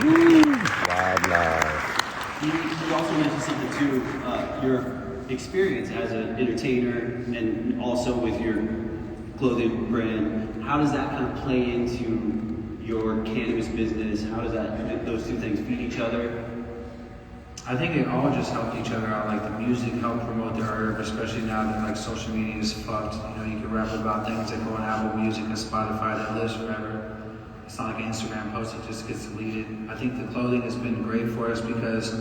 Loud, loud. You also mentioned something too, your experience as an entertainer and also with your clothing brand. How does that kind of play into your cannabis business? How does those two things feed each other? I think it all just helped each other out. Like the music helped promote their art, especially now that like social media is fucked. You know, you can rap about things that go on Apple Music and Spotify that lives forever. It's not like an Instagram post, it just gets deleted. I think the clothing has been great for us because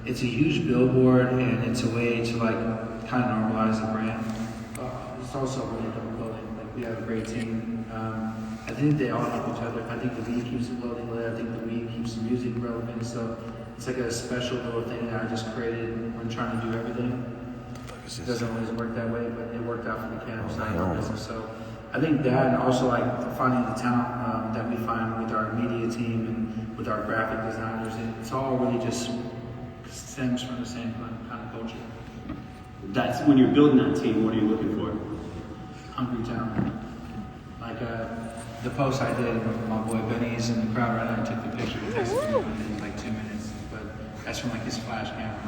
it's a huge billboard and it's a way to like kind of normalize the brand. It's also really dope clothing. Like we have a great team. I think they all help each other. I think the weed keeps the clothing lit. I think the weed keeps the music relevant. So it's like a special little thing that I just created when trying to do everything. It doesn't always work that way, but it worked out for the cannabis side of the business. So I think that, and also like finding the talent that we find with our media team and with our graphic designers, it's all really just stems from the same kind of culture. That's when you're building that team. What are you looking for? Hungry talent. Like the post I did with my boy Benny's in the crowd right now, I took the picture and texted him in like 2 minutes, but that's from like his flash camera.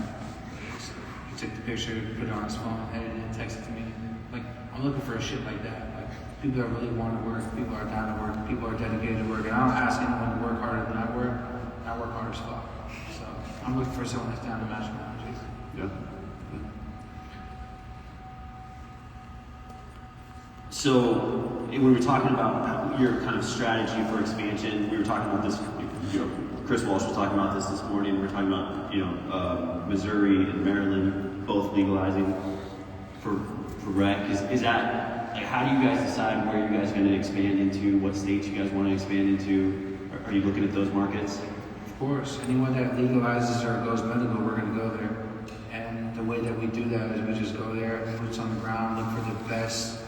He took the picture, put it on his phone, edited it, texted to me. Like I'm looking for a shit like that. Like people that really want to work, people are down to work, people are dedicated to work, and I don't ask anyone to work harder than I work. I work hard as fuck. So I'm looking for someone that's down to match my energies. Yeah. So when we were talking about your kind of strategy for expansion, we were talking about this, Chris Walsh was talking about this morning. We were talking about, Missouri and Maryland both legalizing for rec. Is that, like, how do you guys decide where you guys are going to expand into, what states you guys want to expand into? Are you looking at those markets? Of course, anyone that legalizes or goes medical, we're going to go there. And the way that we do that is we just go there, boots on the ground, look for the best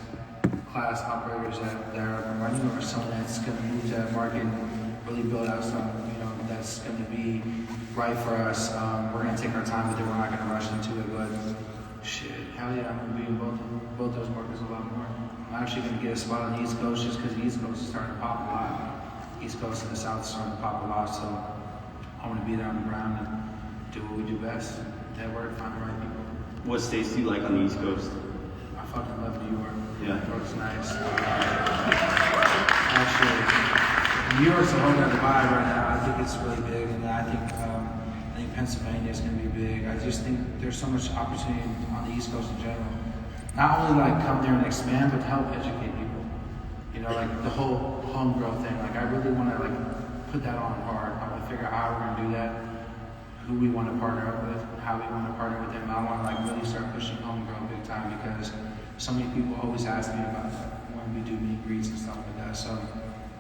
class operators that are up and running, or someone that's going to move to that market and really build out something, that's going to be right for us. We're going to take our time with it. We're not going to rush into it, but shit, hell yeah, I'm going to be in both those markets a lot more. I'm actually going to get a spot on the East Coast just because the East Coast is starting to pop a lot. East Coast and the South is starting to pop a lot, so I want to be there on the ground and do what we do best. Network, find the right people. What states do you like on the East Coast? I fucking love New York. Yeah. New York's nice. Actually, New York's a whole other vibe right now. I think it's really big, and I think Pennsylvania is going to be big. I just think there's so much opportunity on the East Coast in general. Not only like come there and expand, but to help educate people. Like the whole homegrown thing. Like I really want to like put that on hard. I want to figure out how we're going to do that, who we want to partner up with, how we want to partner with them. I want to like really start pushing homegrown big time because so many people always ask me about when we do meet greets and stuff like that. So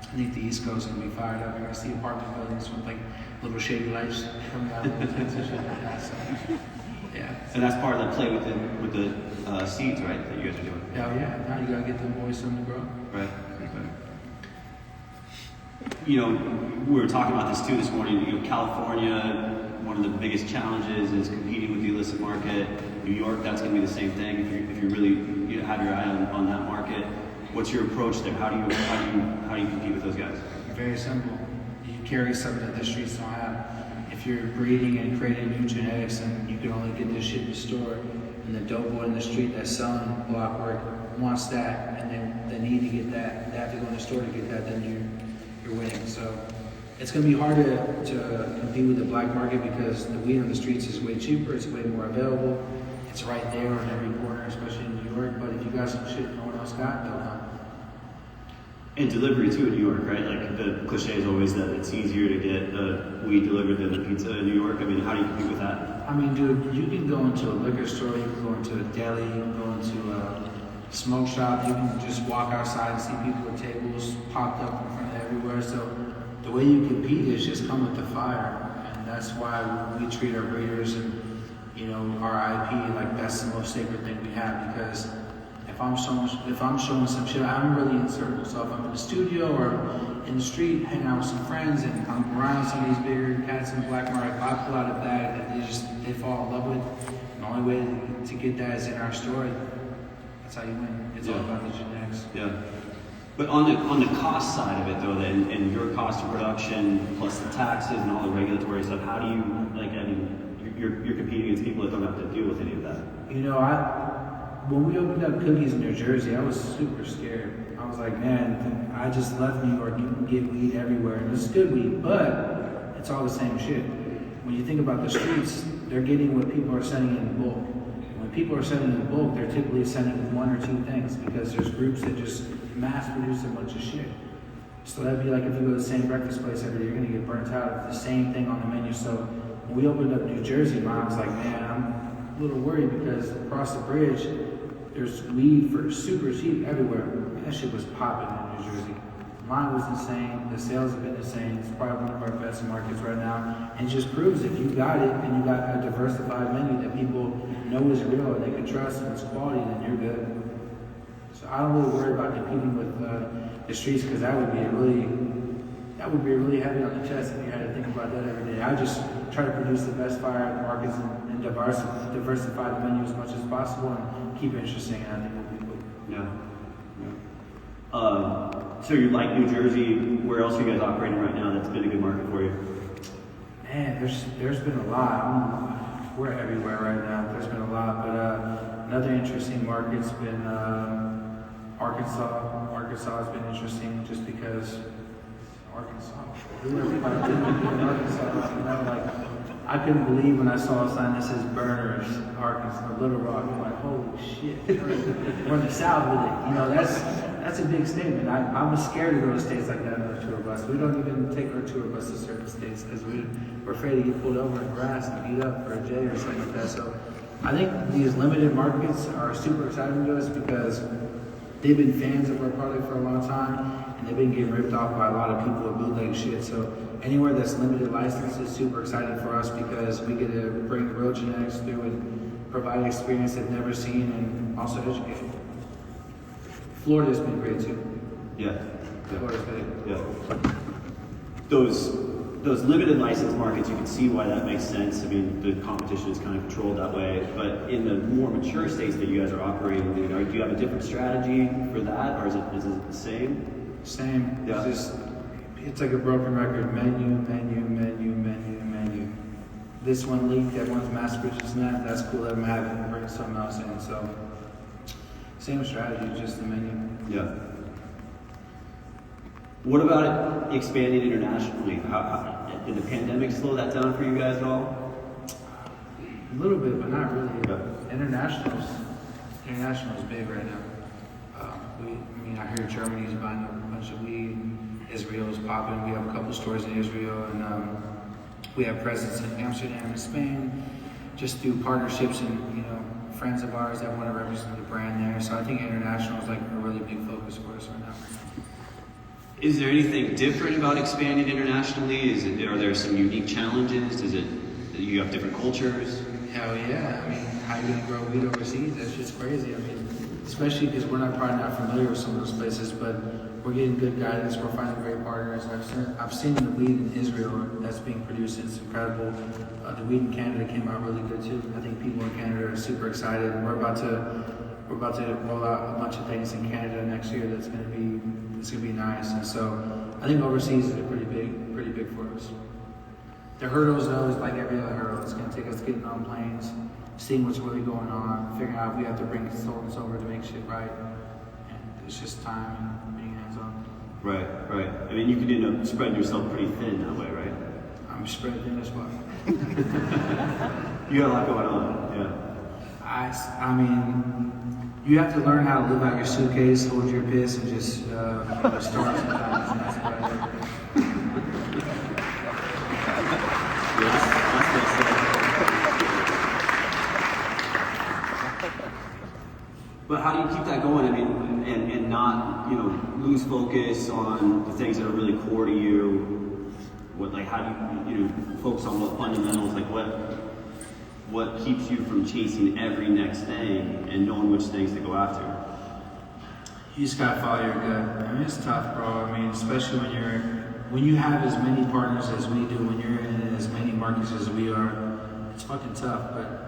I think the East Coast is going to be fired up. You're going to see apartment buildings with like little shady lights coming out of the kids and shit like that. So yeah. And that's part of the play with the seeds, right? That you guys are doing. Yeah. Now you got to get them boys something to grow. Right. We were talking about this too this morning. California, one of the biggest challenges is competing with the illicit market. New York, that's going to be the same thing. If you really have your eye on that market, what's your approach there? How do you compete with those guys? Very simple. You carry something that the streets don't have. If you're breeding and creating new genetics, and you can only get this shit in the store, and the dope boy in the street that's selling block work wants that, and then they need to get that. They have to go in the store to get that. Then you're winning. So it's going to be hard to compete with the black market because the weed on the streets is way cheaper. It's way more available. It's right there on every corner, especially in New York. But if you got some shit no one else got, they'll come. And delivery too in New York, right? Like the cliche is always that it's easier to get the weed delivered than the pizza in New York. I mean, how do you compete with that? I mean, dude, you can go into a liquor store, you can go into a deli, you can go into a smoke shop, you can just walk outside and see people with tables popped up in front of everywhere. So the way you compete is just come with the fire. And that's why we treat our breeders and, our IP like that's the most sacred thing we have, because if I'm showing some shit, I'm really in circles. So if I'm in the studio or in the street, hanging out with some friends, and I'm around some of these bigger cats in the black market, if I pull out a bag that they fall in love with, and the only way to get that is in our story. That's how you win. It's all about the genetics. Yeah. But on the cost side of it though, then, and your cost of production plus the taxes and all the regulatory stuff, how do you like? I mean, you're competing against people that don't have to deal with any of that. You know, when we opened up Cookies in New Jersey, I was super scared. I was like, man, I just left New York. You can get weed everywhere, and it's good weed, but it's all the same shit. When you think about the streets, they're getting what people are sending in bulk. When people are sending in bulk, they're typically sending one or two things because there's groups that just mass produce a bunch of shit. So that'd be like if you go to the same breakfast place every day, you're gonna get burnt out of the same thing on the menu. So when we opened up New Jersey, mine was like, man, I'm a little worried because across the bridge, there's weed for super cheap everywhere. That shit was popping in New Jersey. Mine was insane. The sales have been insane. It's probably one of our best markets right now. And it just proves if you got it and you got a diversified menu that people know is real and they can trust and it's quality, then you're good. So I don't really worry about competing with the streets because that would be really heavy on the chest if you had to think about that every day. I just try to produce the best fire markets and diversify the menu as much as possible and keep it interesting, and I think we'll be good. Yeah. So you like New Jersey? Where else are you guys operating right now that's been a good market for you? Man, there's been a lot. We're everywhere right now. There's been a lot, but another interesting market's been Arkansas. Arkansas has been interesting just because Arkansas. Who everybody did in Arkansas? You know, like I couldn't believe when I saw a sign that says Berner, Arkansas, Little Rock. I'm like, holy shit, we're in the South with it. You know, that's a big statement. I'm scared to go to states like that on a tour bus. We don't even take our tour bus to certain states because we're afraid to get pulled over and harassed and beat up for a J or something like that. So I think these limited markets are super exciting to us because they've been fans of our product for a long time and they've been getting ripped off by a lot of people with bootleg shit. So anywhere that's limited license is super exciting for us because we get to bring real genetics through and provide an experience they've never seen and also educate. Florida's been great too. Yeah. Florida's great. Yeah. Those limited license markets, you can see why that makes sense. I mean, the competition is kind of controlled that way. But in the more mature states that you guys are operating in, do you have a different strategy for that, or is it the same? Same. Yeah. It's like a broken record. Menu. This one leaked, that one's mass producing that. That's cool. Let them have it and bring something else in. So, same strategy, just the menu. Yeah. What about it expanding internationally? Did the pandemic slow that down for you guys at all? A little bit, but not really. Yeah. International is big right now. I hear Germany's buying a bunch of weed. Israel's popping. We have a couple stores in Israel, and we have presence in Amsterdam and Spain, just through partnerships and friends of ours that want to represent the brand there. So I think international is like a really big focus for us right now. Is there anything different about expanding internationally? Are there some unique challenges? Is it that you have different cultures? Hell yeah. I mean, how are you going to grow weed overseas? That's just crazy. I mean, especially because we're probably not familiar with some of those places, but we're getting good guidance. We're finding great partners. I've seen the weed in Israel that's being produced. It's incredible. The weed in Canada came out really good too. I think people in Canada are super excited. And we're about to roll out a bunch of things in Canada next year that's going to be nice. And so I think overseas is pretty big for us. The hurdles though is like every other hurdle. It's going to take us getting on planes, seeing what's really going on, figuring out if we have to bring consultants over to make shit right. And it's just time and being hands-on. Right. I mean, you can end up spreading yourself pretty thin that way, right? I'm spread thin as well. You got a lot going on, yeah. I mean, you have to learn how to live out your suitcase, hold your piss, and just start sometimes. And that's about it. But how do you keep that going? I mean, and not lose focus on the things that are really core to you. How do you focus on what fundamentals? Like what keeps you from chasing every next thing and knowing which things to go after? You just gotta follow your gut. I mean, it's tough, bro. I mean, especially when you have as many partners as we do, when you're in as many markets as we are, it's fucking tough. But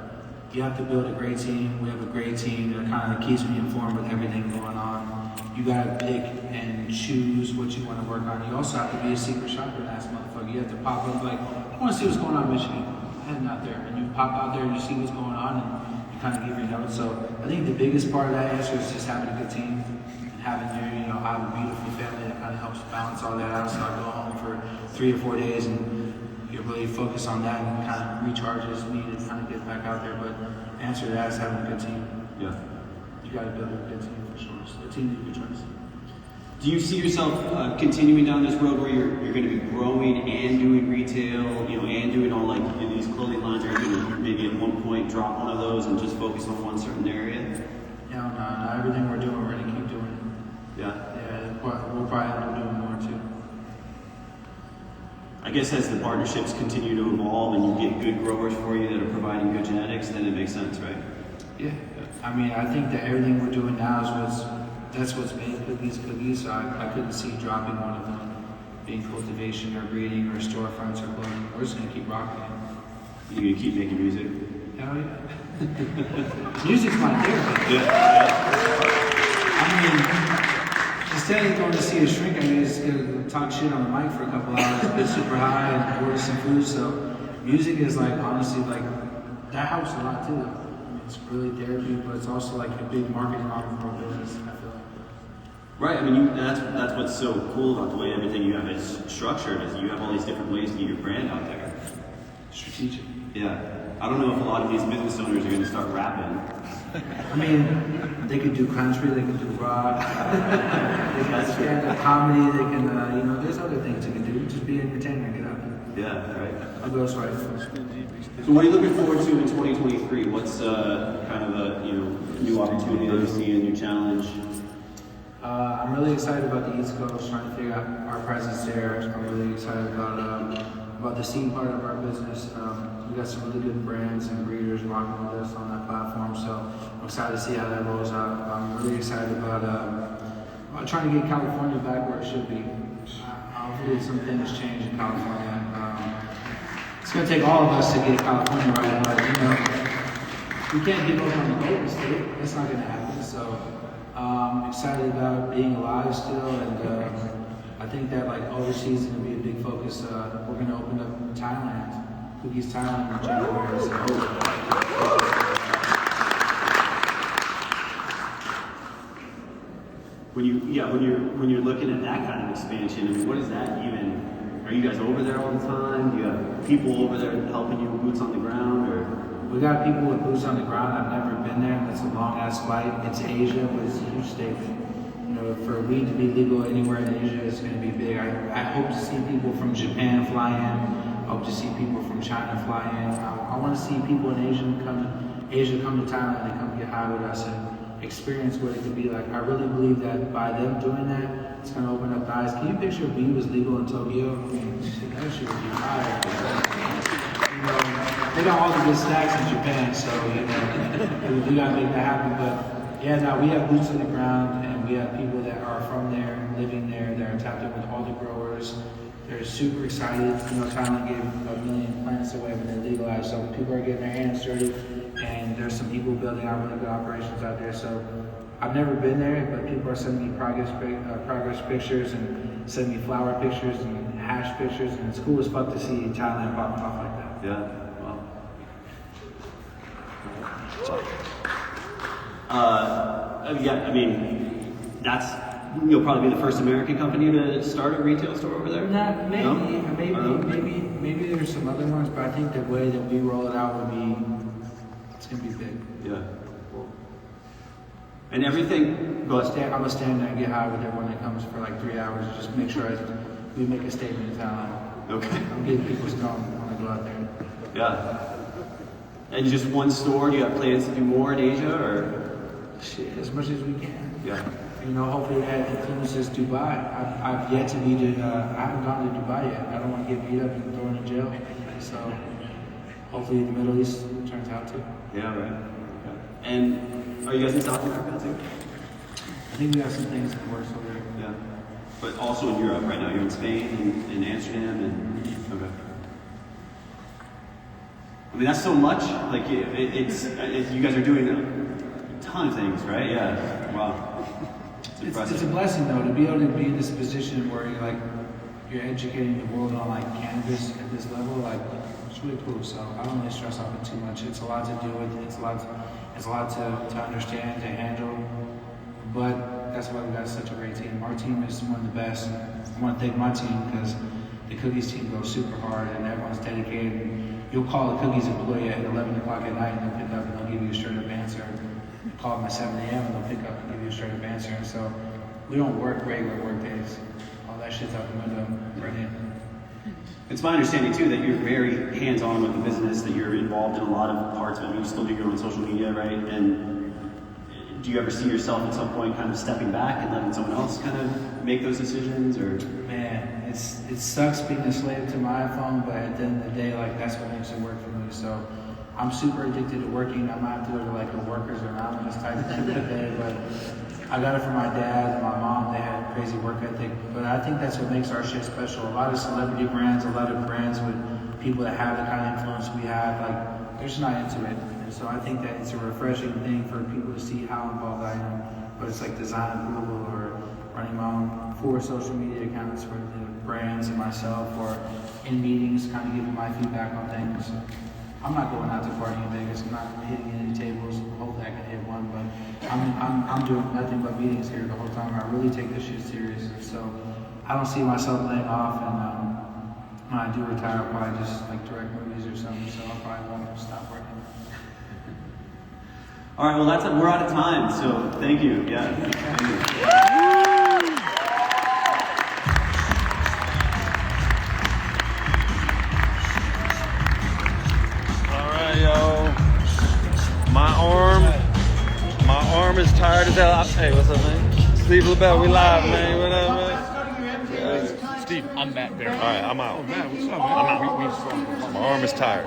you have to build a great team. We have a great team that kind of keeps me informed with everything going on. You gotta pick and choose what you want to work on. You also have to be a secret shopper, ass motherfucker. You have to pop up like, I want to see what's going on in Michigan. Heading out there, and you pop out there and you see what's going on, and you kind of give your notes. So I think the biggest part of that answer is just having a good team and having your, you know, I have a beautiful family that kind of helps balance all that out. So I go home for 3 or 4 days and you really focus on that and kind of recharge as needed, kind of get back out there. But the answer to that is having a good team. Yeah. You got to build a good team for sure. So a team that you can trust. Do you see yourself continuing down this road where you're going to be growing and doing retail, you know, and doing all like these clothing lines, or are you going to maybe at one point drop one of those and just focus on one certain area? No, everything we're doing, we're going to keep doing. Yeah. Yeah, we'll probably end up doing more too. I guess as the partnerships continue to evolve and you get good growers for you that are providing good genetics, then it makes sense, right? Yeah. I mean, I think that everything we're doing now is that's what's made cookies. So I couldn't see dropping one of them, being cultivation or breeding or storefronts or clothing. We're just gonna keep rocking it. You gonna keep making music? Hell yeah. Music's my therapy. Yeah. I mean, instead of going to see a shrink, I mean, just gonna talk shit on the mic for a couple hours, get super high and order some food. So music is like, honestly, like, that helps a lot too. I mean, it's really therapy, but it's also like a big marketing arm for our business, I feel like. Right. I mean, that's what's so cool about the way everything you have is structured. Is you have all these different ways to get your brand out there. Strategic. Yeah. I don't know if a lot of these business owners are going to start rapping. I mean, they could do country, they could do rock, they can stand-up comedy, they can, you know, there's other things they can do. Just be an entertainer and get out there. Yeah, right. I'll go right. So what are you looking forward to in 2023? What's kind of a new opportunity that you see, a new challenge? I'm really excited about the East Coast, trying to figure out our presence there. I'm really excited about the seed part of our business. We got some really good brands and breeders rocking with us on that platform, so I'm excited to see how that rolls out. I'm really excited about trying to get California back where it should be. Hopefully some things change in California. It's going to take all of us to get California right, but you know, we can't give up on the Golden State. That's not going to happen. So I'm excited about being alive still, and I think that like overseas is going to be a big focus. We're going to open up Thailand. Cookies Thailand in January, so when you're looking at that kind of expansion, I mean, what is that even? Are you guys over there all the time? Do you have people over there helping you with boots on the ground, or? We got people with boots on the ground. I've never been there. It's a long ass flight. It's Asia, but it's a huge statement. You know, for weed to be legal anywhere in Asia is going to be big. I hope to see people from Japan fly in. I hope to see people from China fly in. I want to see people in Asia come to Thailand and come get high with us and experience what it could be like. I really believe that by them doing that, it's going to open up eyes. Can you picture if weed was legal in Tokyo? I mean, that shit would be fire. You know, they got all the good snacks in Japan, so you know, we got to make that happen. But yeah, no, we have boots on the ground, and we have people that are from there, living there, that are tapped in with all the growers. They're super excited. You know, Thailand gave 1 million plants away when they legalized, so people are getting their hands dirty, and there's some people building out really good operations out there. So I've never been there, but people are sending me progress pictures and sending me flower pictures and hash pictures, and it's cool as fuck to see Thailand popping off like that. Yeah. Wow. Yeah. I mean, you'll probably be the first American company to start a retail store over there? Maybe there's some other ones, but I think the way that we roll it out it's going to be big. Yeah. And everything, I'm going to stand there and get high with everyone that comes for like 3 hours, just make sure we make a statement in town. Okay. I'm getting people stoned when I go out there. Yeah. And just one store? Do you have plans to do more in Asia, or? Shit, as much as we can. Yeah. You know, hopefully that influences Dubai. I've yet to be to, I haven't gone to Dubai yet. I don't want to get beat up and thrown in jail. So hopefully the Middle East turns out to. Yeah, right. Okay. And are you guys in South America too? I think we have some things that works over there. Yeah. But also in Europe right now. You're in Spain and in Amsterdam and, okay. I mean, that's so much. Like, it's you guys are doing a ton of things, right? Yeah. Wow. It's a blessing though to be able to be in this position where you're educating the world on like cannabis at this level. Like it's really cool. So I don't really stress off it too much. It's a lot to do with. It's a lot to understand, to handle. But that's why we got such a great team. Our team is one of the best. I want to thank my team because the cookies team goes super hard and everyone's dedicated. You'll call a cookies employee at 11 o'clock at night and they'll pick up and they'll give you a straight up answer. You call them at 7 a.m. and they'll pick up and give you a straight up answer. And so we don't work regular work days. All that shit's out the window right now. It's my understanding too that you're very hands-on with the business, that you're involved in a lot of parts of it. You still do your own social media, right? And do you ever see yourself at some point kind of stepping back and letting someone else kind of make those decisions, or? Man, it sucks being a slave to my iPhone, but at the end of the day, like that's what makes it work for me. So I'm super addicted to working. I might have to go to like a workers anonymous type of thing today, but I got it from my dad and my mom. They had a crazy work ethic, but I think that's what makes our shit special. A lot of celebrity brands, a lot of brands with people that have the kind of influence we have, like they're just not into it. And so I think that it's a refreshing thing for people to see how involved I am. But it's like design approval or running my own 4 social media accounts for the brands and myself, or in meetings, kind of giving my feedback on things. I'm not going out to party in Vegas. I'm not hitting any tables. Hopefully I can hit one, but I'm doing nothing but meetings here the whole time. I really take this shit serious. So I don't see myself laying off, and when I do retire, I'll probably just like direct movies or something. So I'll probably won't stop working. All right, well we're out of time. So thank you. Yeah. Thank you. My arm is tired as hell. Hey, what's up, man? Steve LaBelle, we live, man. What up, man? Steve, I'm Berner. All right, I'm out. Oh, man, what's up, man? I'm out. My arm is tired.